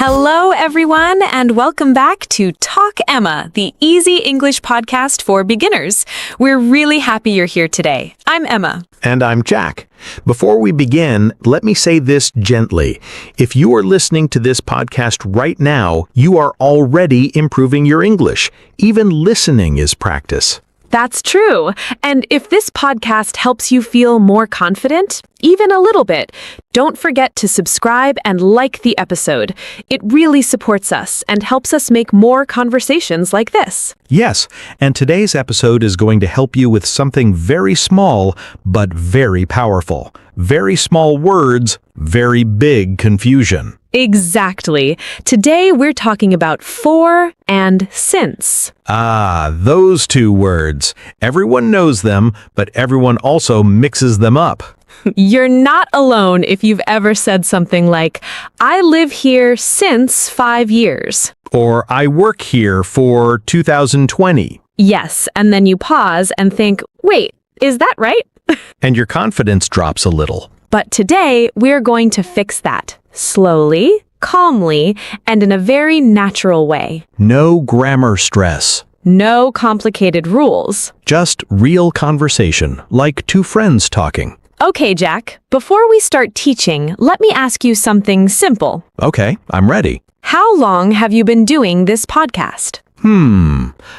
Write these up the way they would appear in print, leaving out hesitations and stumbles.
Hello, everyone, and welcome back to Talk Emma, the easy English podcast for beginners. We're really happy you're here today. I'm Emma. And I'm Jack. Before we begin, let me say this gently. If you are listening to this podcast right now, you are already improving your English. Even listening is practice. That's true. And if this podcast helps you feel more confident, even a little bit, don't forget to subscribe and like the episode. It really supports us and helps us make more conversations like this. Yes, and today's episode is going to help you with something very small, but very powerful. Very small words, very big confusion. Exactly. Today we're talking about for and since. Ah, those two words. Everyone knows them, but everyone also mixes them up. You're not alone if you've ever said something like, I live here since 5 years. Or I work here for 2020. Yes, and then you pause and think, wait, is that right? And your confidence drops a little. But today we're going to fix that. Slowly, calmly, and in a very natural way. No grammar stress. No complicated rules. Just real conversation, like two friends talking. Okay, Jack, before we start teaching, let me ask you something simple. Okay, I'm ready. How long have you been doing this podcast?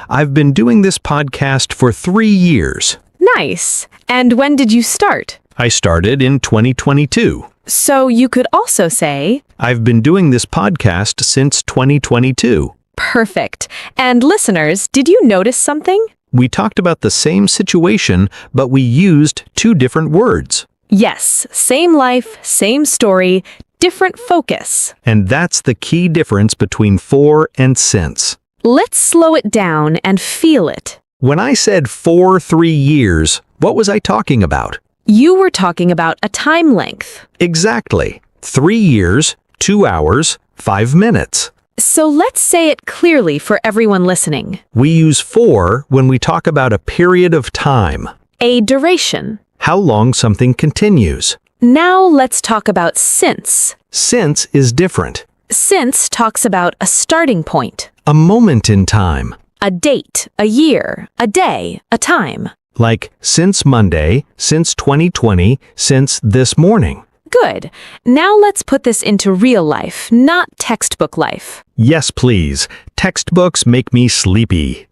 I've been doing this podcast for 3 years. Nice. And when did you start? I started in 2022. So you could also say, I've been doing this podcast since 2022. Perfect. And listeners, did you notice something? We talked about the same situation, but we used 2 different words. Yes, same life, same story, different focus. And that's the key difference between for and since. Let's slow it down and feel it. When I said for 3 years, what was I talking about? You were talking about a time length. Exactly. 3 years, 2 hours, 5 minutes. So let's say it clearly for everyone listening. We use for when we talk about a period of time. A duration. How long something continues. Now let's talk about since. Since is different. Since talks about a starting point. A moment in time. A date, a year, a day, a time. Like since Monday, since 2020, since this morning. Good. Now let's put this into real life, not textbook life. Yes, please. Textbooks make me sleepy.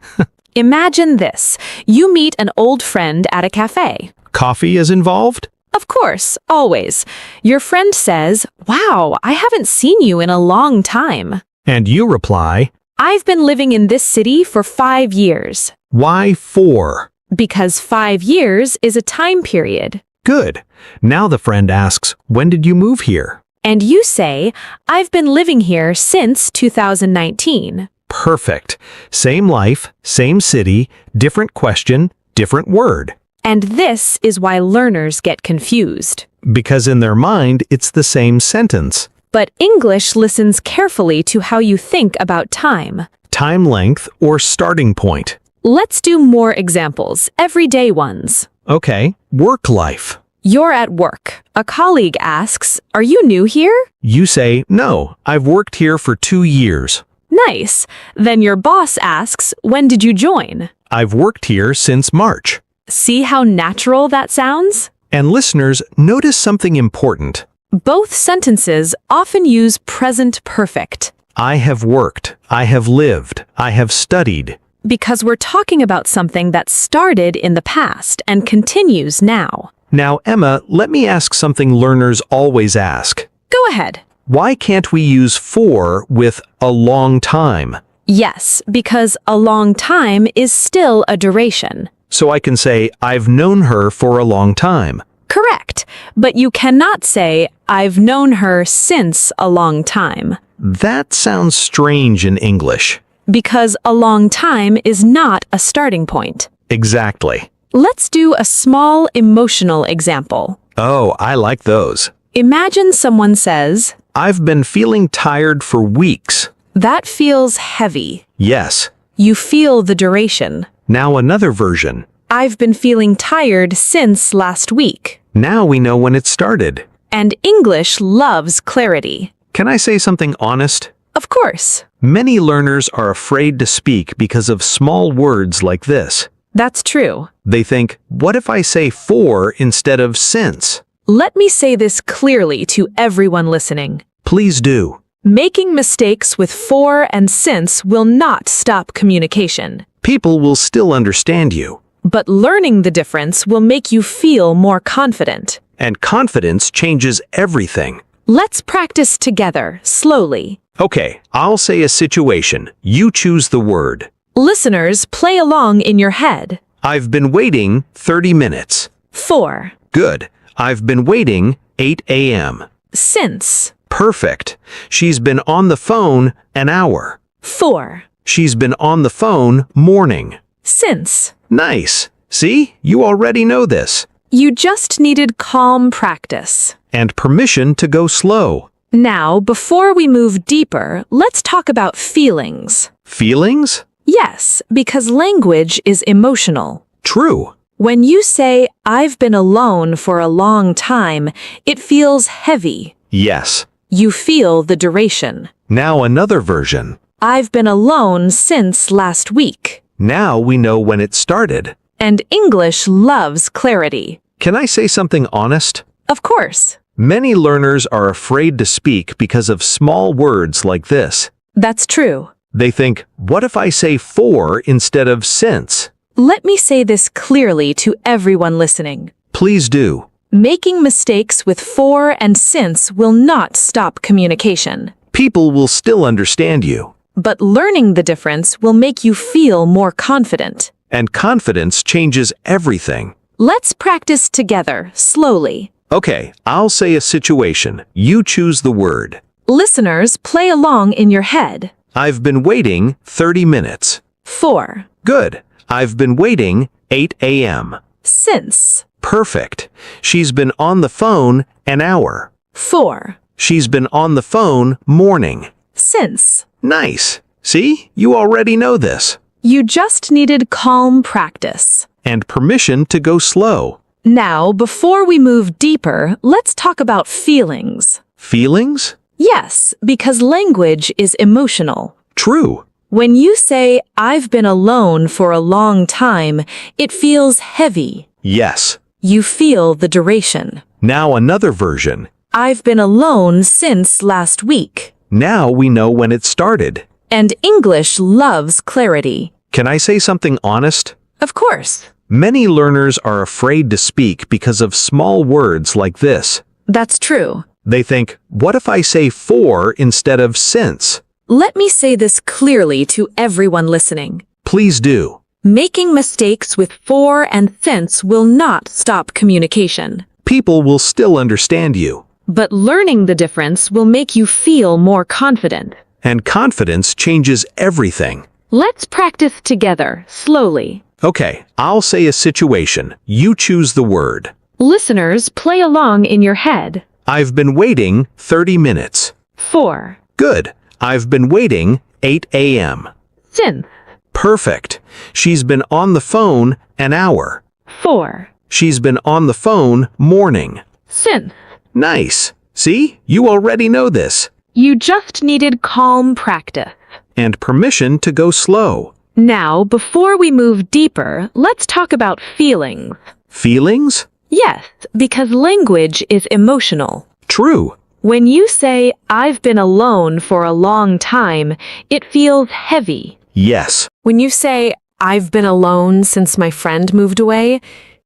Imagine this. You meet an old friend at a cafe. Coffee is involved? Of course, always. Your friend says, wow, I haven't seen you in a long time. And you reply, I've been living in this city for 5 years. Why 4? Because 5 years is a time period. Good. Now the friend asks, when did you move here? And you say, I've been living here since 2019. Perfect. Same life, same city, different question, different word. And this is why learners get confused. Because in their mind, it's the same sentence. But English listens carefully to how you think about time. Time length or starting point. Let's do more examples, everyday ones. Okay, work life. You're at work. A colleague asks, are you new here? You say, no, I've worked here for 2 years. Nice. Then your boss asks, when did you join? I've worked here since March. See how natural that sounds? And listeners, notice something important. Both sentences often use present perfect. I have worked, I have lived, I have studied. Because we're talking about something that started in the past and continues now. Now, Emma, let me ask something learners always ask. Go ahead. Why can't we use for with a long time? Yes, because a long time is still a duration. So I can say, I've known her for a long time. Correct. But you cannot say, I've known her since a long time. That sounds strange in English. Because a long time is not a starting point. Exactly. Let's do a small emotional example. Oh, I like those. Imagine someone says, I've been feeling tired for weeks. That feels heavy. Yes. You feel the duration. Now another version. I've been feeling tired since last week. Now we know when it started. And English loves clarity. Can I say something honest? Of course. Many learners are afraid to speak because of small words like this. That's true. They think, what if I say for instead of since? Let me say this clearly to everyone listening. Please do. Making mistakes with for and since will not stop communication. People will still understand you. But learning the difference will make you feel more confident. And confidence changes everything. Let's practice together, slowly. Okay, I'll say a situation. You choose the word. Listeners, play along in your head. I've been waiting 30 minutes. For. Good. I've been waiting 8 a.m. Since. Perfect. She's been on the phone an hour. For. She's been on the phone morning. Since. Nice. See, you already know this. You just needed calm practice. And permission to go slow. Now, before we move deeper, let's talk about feelings. Feelings? Yes, because language is emotional. True. When you say, I've been alone for a long time, it feels heavy. Yes. You feel the duration. Now another version. I've been alone since last week. Now we know when it started. And English loves clarity. Can I say something honest? Of course. Many learners are afraid to speak because of small words like this. That's true. They think, what if I say for instead of since? Let me say this clearly to everyone listening. Please do. Making mistakes with for and since will not stop communication. People will still understand you. But learning the difference will make you feel more confident. And confidence changes everything. Let's practice together, slowly. Okay, I'll say a situation. You choose the word. Listeners, play along in your head. I've been waiting 30 minutes. For. Good. I've been waiting 8 a.m. Since. Perfect. She's been on the phone an hour. For. She's been on the phone morning. Since. Nice. See, you already know this. You just needed calm practice. And permission to go slow. Now, before we move deeper, let's talk about feelings. Feelings? Yes, because language is emotional. True. When you say, I've been alone for a long time, it feels heavy. Yes. You feel the duration. Now another version. I've been alone since last week. Now we know when it started. And English loves clarity. Can I say something honest? Of course. Many learners are afraid to speak because of small words like this. That's true. They think, what if I say for instead of since? Let me say this clearly to everyone listening. Please do. Making mistakes with for and since will not stop communication. People will still understand you. But learning the difference will make you feel more confident. And confidence changes everything. Let's practice together, slowly. Okay, I'll say a situation. You choose the word. Listeners, play along in your head. I've been waiting 30 minutes. For. Good. I've been waiting 8 a.m. Since. Perfect. She's been on the phone an hour. For. She's been on the phone morning. Since. Nice. See, you already know this. You just needed calm practice. And permission to go slow. Now, before we move deeper, let's talk about feelings. Feelings? Yes, because language is emotional. True. When you say, I've been alone for a long time, it feels heavy. Yes. When you say, I've been alone since my friend moved away,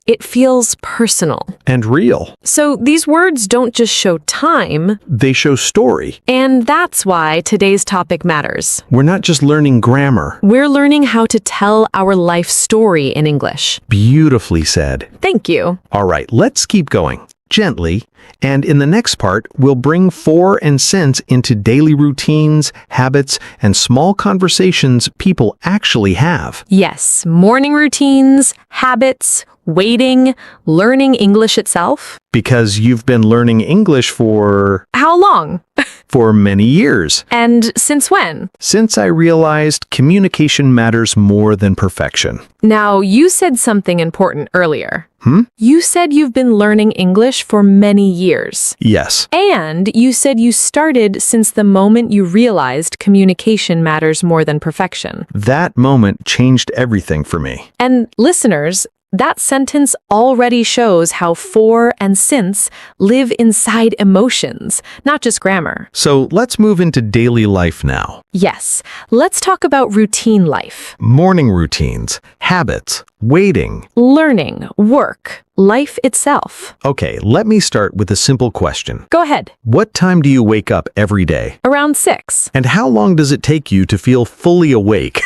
it feels personal. And real. So these words don't just show time. They show story. And that's why today's topic matters. We're not just learning grammar. We're learning how to tell our life story in English. Beautifully said. Thank you. All right, let's keep going. Gently. And in the next part, we'll bring for and since into daily routines, habits, and small conversations people actually have. Yes, morning routines, habits, waiting, learning English itself. Because you've been learning English for... How long? For many years. And since when? Since I realized communication matters more than perfection. Now, you said something important earlier. Hmm? You said you've been learning English for many years. Yes. And you said you started since the moment you realized communication matters more than perfection. That moment changed everything for me. And listeners, that sentence already shows how for and since live inside emotions, not just grammar. So let's move into daily life now. Yes, let's talk about routine life. Morning routines, habits, waiting. Learning, work, life itself. Okay, let me start with a simple question. Go ahead. What time do you wake up every day? Around 6. And how long does it take you to feel fully awake?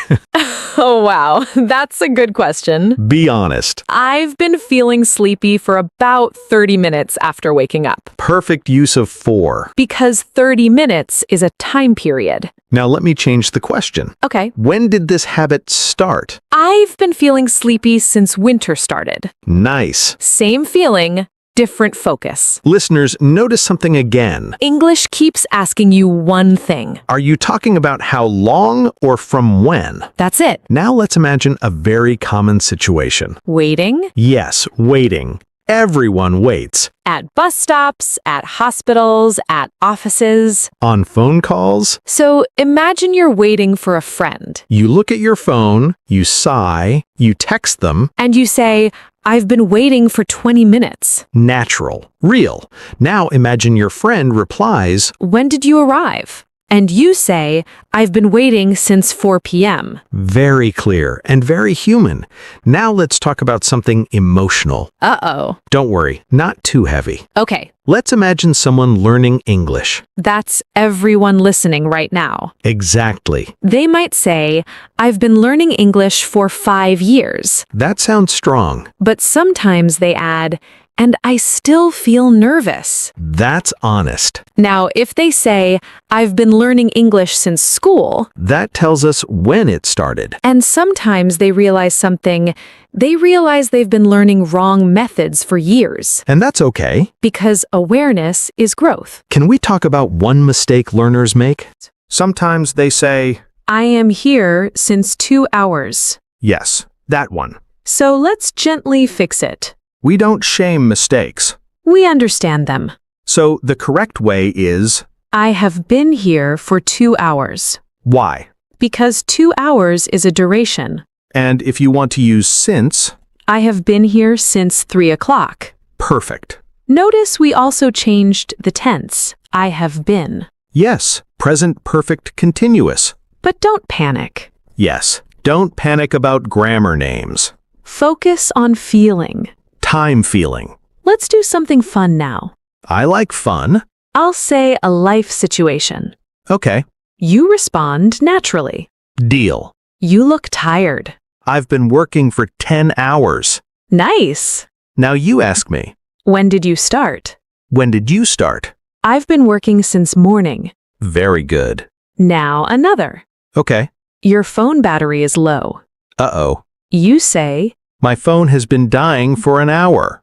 Oh, wow. That's a good question. Be honest. I've been feeling sleepy for about 30 minutes after waking up. Perfect use of for. Because 30 minutes is a time period. Now let me change the question. Okay. When did this habit start? I've been feeling sleepy since winter started. Nice. Same feeling, different focus. Listeners, notice something again. English keeps asking you one thing. Are you talking about how long or from when? That's it. Now let's imagine a very common situation. Waiting? Yes, waiting. Everyone waits. At bus stops, at hospitals, at offices. On phone calls, So imagine you're waiting for a friend. you look at your phone, you sigh, you text them. And you say, I've been waiting for 20 minutes. Natural. Real. Now imagine your friend replies, When did you arrive? And you say, I've been waiting since 4 p.m. very clear and very human. Now let's talk about something emotional. Uh-oh. Don't worry, not too heavy. Okay, Let's imagine someone learning English. that's everyone listening right now. Exactly. They might say, I've been learning English for 5 years. That sounds strong. But sometimes they add, and I still feel nervous. That's honest. Now, if they say, I've been learning English since school, That tells us when it started. and sometimes they realize something, they realize they've been learning wrong methods for years, And that's okay. because awareness is growth. Can we talk about one mistake learners make? Sometimes they say, I am here since 2 hours. yes, that one. So let's gently fix it. We don't shame mistakes. We understand them. So the correct way is, I have been here for 2 hours. why? Because 2 hours is a duration. And if you want to use since, I have been here since 3 o'clock. perfect. Notice we also changed the tense. I have been. Yes, present perfect continuous. But don't panic. Yes, don't panic about grammar names. Focus on feeling. Time feeling. Let's do something fun now. I like fun. I'll say a life situation. Okay, You respond naturally. deal. You look tired. I've been working for 10 hours. Nice. Now you ask me, When did you start? when did you start? I've been working since morning. Very good. Now another. Okay. Your phone battery is low. Uh-oh. You say, My phone has been dying for an hour.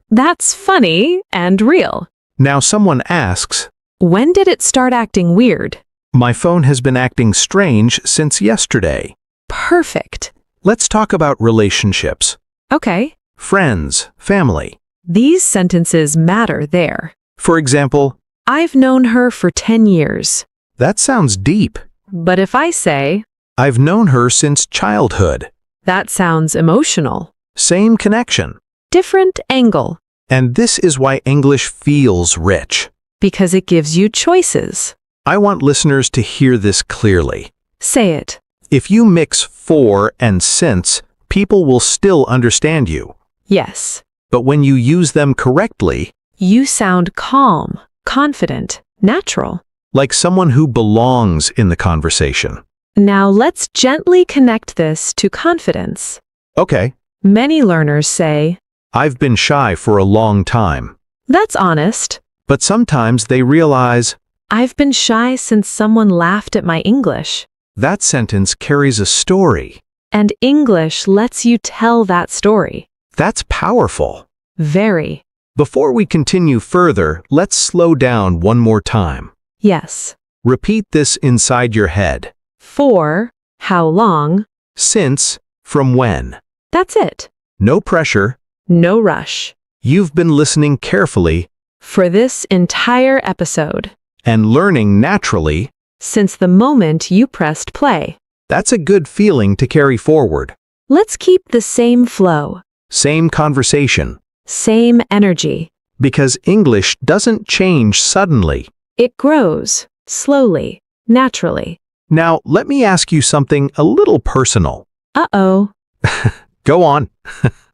that's funny and real. Now someone asks, When did it start acting weird? my phone has been acting strange since yesterday. Perfect. Let's talk about relationships. Okay. Friends, family. These sentences matter there. For example, I've known her for 10 years. that sounds deep. But if I say, I've known her since childhood. that sounds emotional. Same connection. Different angle. And this is why English feels rich. Because it gives you choices. I want listeners to hear this clearly. Say it. If you mix for and since, people will still understand you. Yes. But when you use them correctly, You sound calm, confident, natural. like someone who belongs in the conversation. Now let's gently connect this to confidence. Okay, Many learners say, I've been shy for a long time. that's honest. But sometimes they realize I've been shy since someone laughed at my English. that sentence carries a story. And English lets you tell that story. That's powerful. Very. Before we continue further, let's slow down one more time. Yes. Repeat this inside your head. For, how long? Since, from when. That's it. No pressure. No rush. You've been listening carefully For this entire episode, and learning naturally. since the moment you pressed play. That's a good feeling to carry forward. Let's keep the same flow, Same conversation. same energy. Because English doesn't change suddenly. It grows, slowly, naturally. Now, let me ask you something a little personal. Uh-oh. Go on.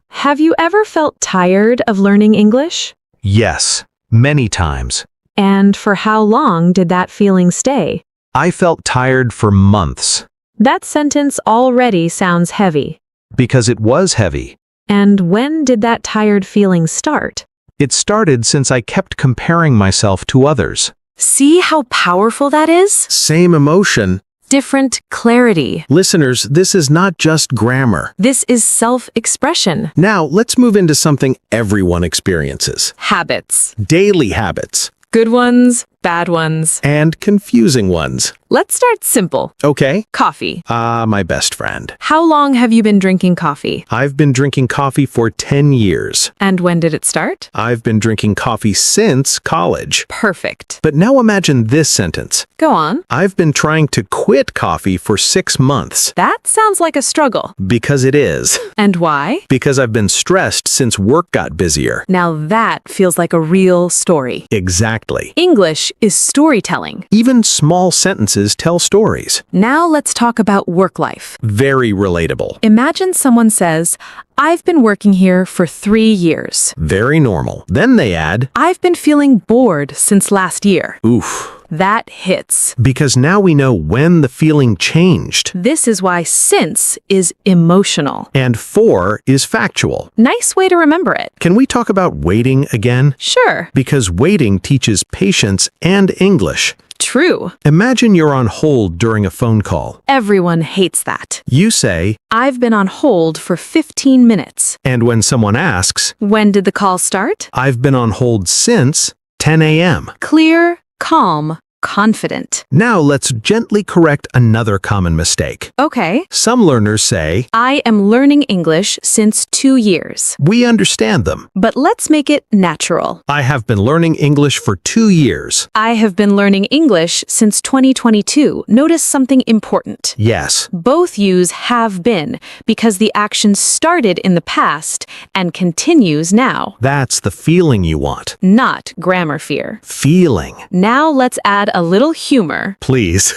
Have you ever felt tired of learning English? Yes, many times. And for how long did that feeling stay? I felt tired for months. That sentence already sounds heavy. Because it was heavy. And when did that tired feeling start? It started since I kept comparing myself to others. See how powerful that is? Same emotion. Different clarity. Listeners, this is not just grammar. This is self-expression. Now, let's move into something everyone experiences. Habits. Daily habits. Good ones, bad ones. And confusing ones. Let's start simple. Okay? Coffee. My best friend. How long have you been drinking coffee? I've been drinking coffee for 10 years. And when did it start? I've been drinking coffee since college. Perfect. But now imagine this sentence. Go on. I've been trying to quit coffee for 6 months. That sounds like a struggle. Because it is. And why? Because I've been stressed since work got busier. Now that feels like a real story. Exactly. English is storytelling. Even small sentences tell stories. Now let's talk about work life. Very relatable. Imagine someone says, I've been working here for 3 years. Very normal. Then they add, I've been feeling bored since last year. oof. That hits. Because now we know when the feeling changed. This is why since is emotional. And for is factual. Nice way to remember it. Can we talk about waiting again? Sure. Because waiting teaches patience and English. True. Imagine you're on hold during a phone call. Everyone hates that. You say, I've been on hold for 15 minutes. and when someone asks, When did the call start? I've been on hold since 10 a.m. Clear, calm, confident. Now let's gently correct another common mistake. Okay. Some learners say, I am learning English since 2 years. we understand them. But let's make it natural. I have been learning English for 2 years. I have been learning English since 2022. Notice something important. Yes, Both use have been because the action started in the past and continues now, that's the feeling you want. not grammar fear. Feeling. Now let's add a little humor. Please.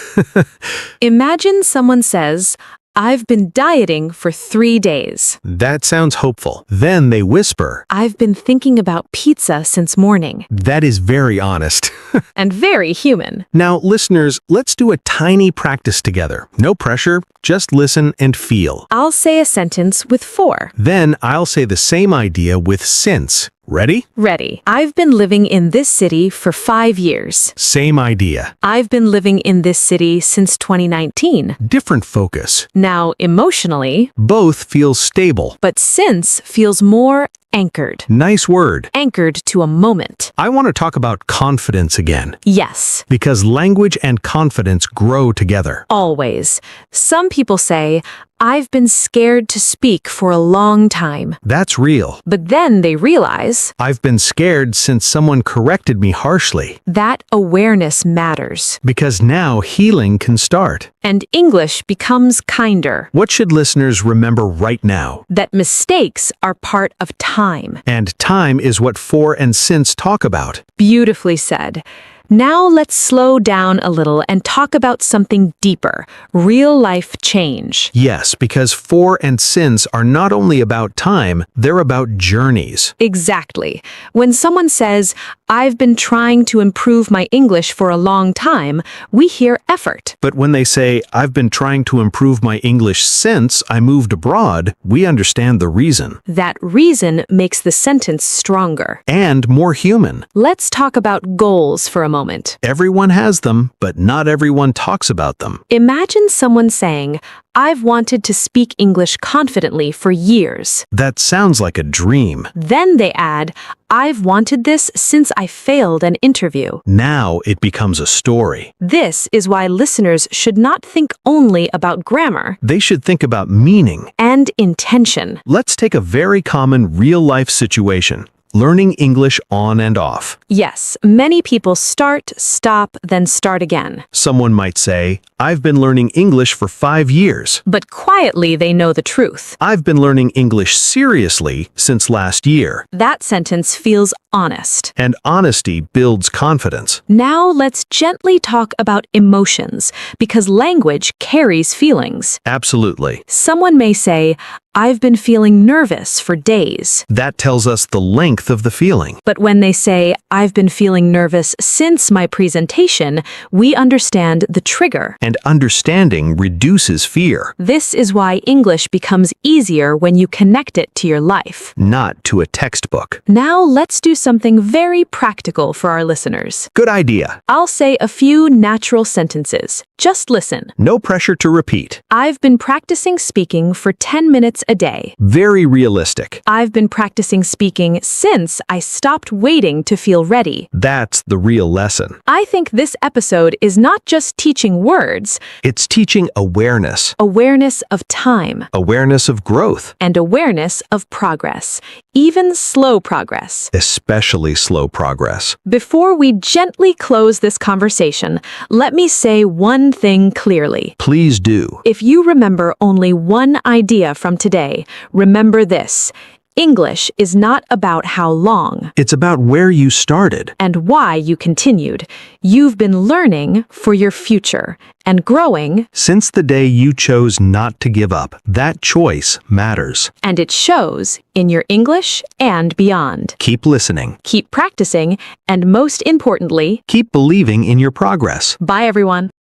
Imagine someone says, I've been dieting for 3 days. That sounds hopeful. Then they whisper. I've been thinking about pizza since morning. That is very honest. And very human. Now, listeners, let's do a tiny practice together. No pressure, just listen and feel. I'll say a sentence with for. Then I'll say the same idea with since. Ready? Ready. I've been living in this city for 5 years. Same idea. I've been living in this city since 2019. Different focus. Now, emotionally, Both feel stable. but since feels more anchored. Nice word. Anchored to a moment. I want to talk about confidence again. Yes, Because language and confidence grow together. always. Some people say, I've been scared to speak for a long time. That's real. But then they realize I've been scared since someone corrected me harshly. that awareness matters. Because now healing can start. And English becomes kinder. What should listeners remember right now? That mistakes are part of time. And time is what for and since talk about. Beautifully said. Now let's slow down a little and talk about something deeper, real-life change. Yes, because for and since are not only about time, they're about journeys. Exactly. When someone says, I've been trying to improve my English for a long time, we hear effort. But when they say, I've been trying to improve my English since I moved abroad, we understand the reason. That reason makes the sentence stronger. And more human. Let's talk about goals for a moment. Everyone has them, but not everyone talks about them. Imagine someone saying, I've wanted to speak English confidently for years. That sounds like a dream. Then they add, I've wanted this since I failed an interview. Now it becomes a story. This is why listeners should not think only about grammar They should think about meaning. and intention. Let's take a very common real-life situation. Learning English on and off. Yes, many people start, stop, then start again. Someone might say, I've been learning English for 5 years. But quietly they know the truth. I've been learning English seriously since last year. That sentence feels honest. And honesty builds confidence. Now let's gently talk about emotions, because language carries feelings. Absolutely. Someone may say, I've been feeling nervous for days. That tells us the length of the feeling. But when they say, I've been feeling nervous since my presentation, we understand the trigger. And understanding reduces fear, This is why English becomes easier when you connect it to your life. not to a textbook. Now let's do something very practical for our listeners. Good idea. I'll say a few natural sentences. Just listen. No pressure to repeat. I've been practicing speaking for 10 minutes a day. Very realistic. I've been practicing speaking since I stopped waiting to feel ready. That's the real lesson. I think this episode is not just teaching words, It's teaching awareness, awareness of time, awareness of growth, and awareness of progress, even slow progress. especially slow progress. Before we gently close this conversation, let me say one thing clearly. Please do. If you remember only one idea from today, remember this. English is not about how long It's about where you started. and why you continued. You've been learning for your future and growing, Since the day you chose not to give up, that choice matters. and it shows in your English and beyond. Keep listening. Keep practicing, and most importantly, Keep believing in your progress. bye everyone.